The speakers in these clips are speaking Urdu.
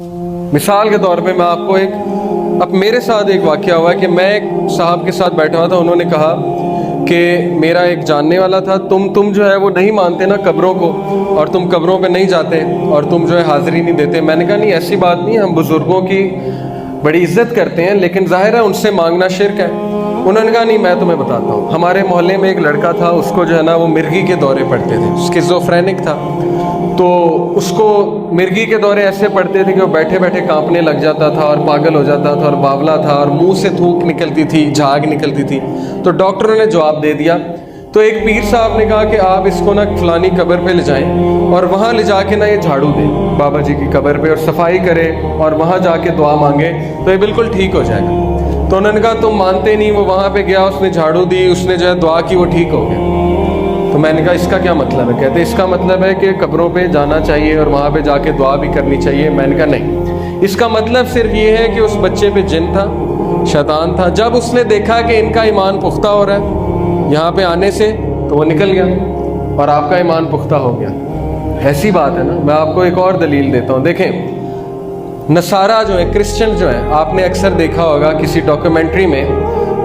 مثال کے طور پہ میں آپ کو اب میرے ساتھ ایک واقعہ ہوا ہے کہ میں ایک صاحب کے ساتھ بیٹھا ہوا تھا. انہوں نے کہا کہ میرا ایک جاننے والا تھا, تم جو ہے وہ نہیں مانتے نا قبروں کو, اور تم قبروں پہ نہیں جاتے, اور تم جو ہے حاضری نہیں دیتے. میں نے کہا نہیں, ایسی بات نہیں, ہم بزرگوں کی بڑی عزت کرتے ہیں, لیکن ظاہر ہے ان سے مانگنا شرک ہے. انہوں نے کہا نہیں, میں تمہیں بتاتا ہوں. ہمارے محلے میں ایک لڑکا تھا, اس کو جو ہے نا وہ مرگی کے دورے پڑتے تھے, اسکیزوفرینک تھا. تو اس کو مرگی کے دورے ایسے پڑتے تھے کہ وہ بیٹھے بیٹھے کانپنے لگ جاتا تھا اور پاگل ہو جاتا تھا اور باولا تھا, اور منہ سے تھوک نکلتی تھی, جھاگ نکلتی تھی. تو ڈاکٹروں نے جواب دے دیا. تو ایک پیر صاحب نے کہا کہ آپ اس کو نا فلانی قبر پہ لے جائیں اور وہاں لے جا کے نا یہ جھاڑو دیں بابا جی کی قبر پہ, اور صفائی کرے اور وہاں جا کے دعا مانگے تو یہ بالکل ٹھیک ہو جائے گا. تو انہوں نے کہا تم مانتے نہیں. وہ وہاں پہ گیا, اس نے جھاڑو دی, اس نے جو ہے دعا کی, وہ ٹھیک ہو گیا. تو میں نے کہا اس کا کیا مطلب ہے؟ کہتے اس کا مطلب ہے کہ قبروں پہ جانا چاہیے اور وہاں پہ جا کے دعا بھی کرنی چاہیے. میں نے کہا نہیں, اس کا مطلب صرف یہ ہے کہ اس بچے پہ جن تھا, شیطان تھا. جب اس نے دیکھا کہ ان کا ایمان پختہ ہو رہا ہے یہاں پہ آنے سے, تو وہ نکل گیا اور آپ کا ایمان پختہ ہو گیا. ایسی بات ہے نا. میں آپ کو ایک اور دلیل دیتا ہوں. دیکھیں, نصارہ جو ہیں, کرسچن جو ہیں, آپ نے اکثر دیکھا ہوگا کسی ڈاکیومنٹری میں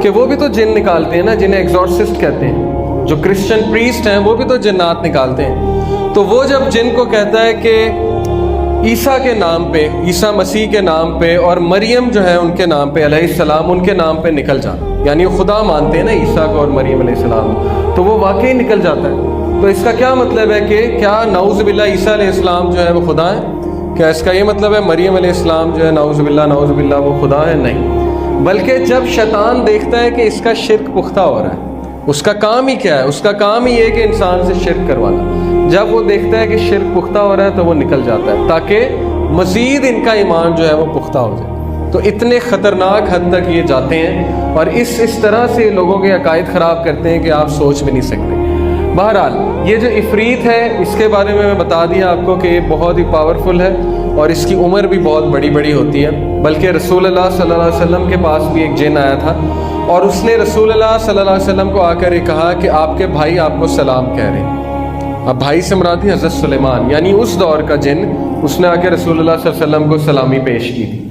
کہ وہ بھی تو جن نکالتے ہیں نا, جنہیں ایگزورسسٹ کہتے ہیں. جو کرسچن پریسٹ ہیں وہ بھی تو جنات نکالتے ہیں. تو وہ جب جن کو کہتا ہے کہ عیسیٰ کے نام پہ, عیسیٰ مسیح کے نام پہ, اور مریم جو ہے ان کے نام پہ علیہ السلام, ان کے نام پہ نکل جانا, یعنی وہ خدا مانتے ہیں نا عیسیٰ کو اور مریم علیہ السلام, تو وہ واقعی نکل جاتا ہے. تو اس کا کیا مطلب ہے کہ کیا نعوذ باللہ عیسیٰ علیہ السلام جو ہے وہ خدا ہے؟ کیا اس کا یہ مطلب ہے مریم علیہ السلام جو ہے نعوذ باللہ وہ خدا ہے؟ نہیں. بلکہ جب شیطان دیکھتا ہے کہ اس کا شرک پختہ ہو رہا ہے, اس کا کام ہی کیا ہے؟ اس کا کام ہی ہے کہ انسان سے شرک کروانا. جب وہ دیکھتا ہے کہ شرک پختہ ہو رہا ہے تو وہ نکل جاتا ہے, تاکہ مزید ان کا ایمان جو ہے وہ پختہ ہو جائے. تو اتنے خطرناک حد تک یہ جاتے ہیں, اور اس طرح سے لوگوں کے عقائد خراب کرتے ہیں کہ آپ سوچ بھی نہیں سکتے. بہرحال یہ جو عفریت ہے, اس کے بارے میں بتا دیا آپ کو کہ یہ بہت ہی پاورفل ہے, اور اس کی عمر بھی بہت بڑی بڑی ہوتی ہے. بلکہ رسول اللہ صلی اللہ علیہ وسلم کے پاس بھی ایک جن آیا تھا, اور اس نے رسول اللہ صلی اللہ علیہ وسلم کو آ کر یہ کہا کہ آپ کے بھائی آپ کو سلام کہہ رہے ہیں. اب بھائی سے مراد ہے حضرت سلیمان, یعنی اس دور کا جن. اس نے آ کے رسول اللہ صلی اللہ علیہ وسلم کو سلامی پیش کی تھی.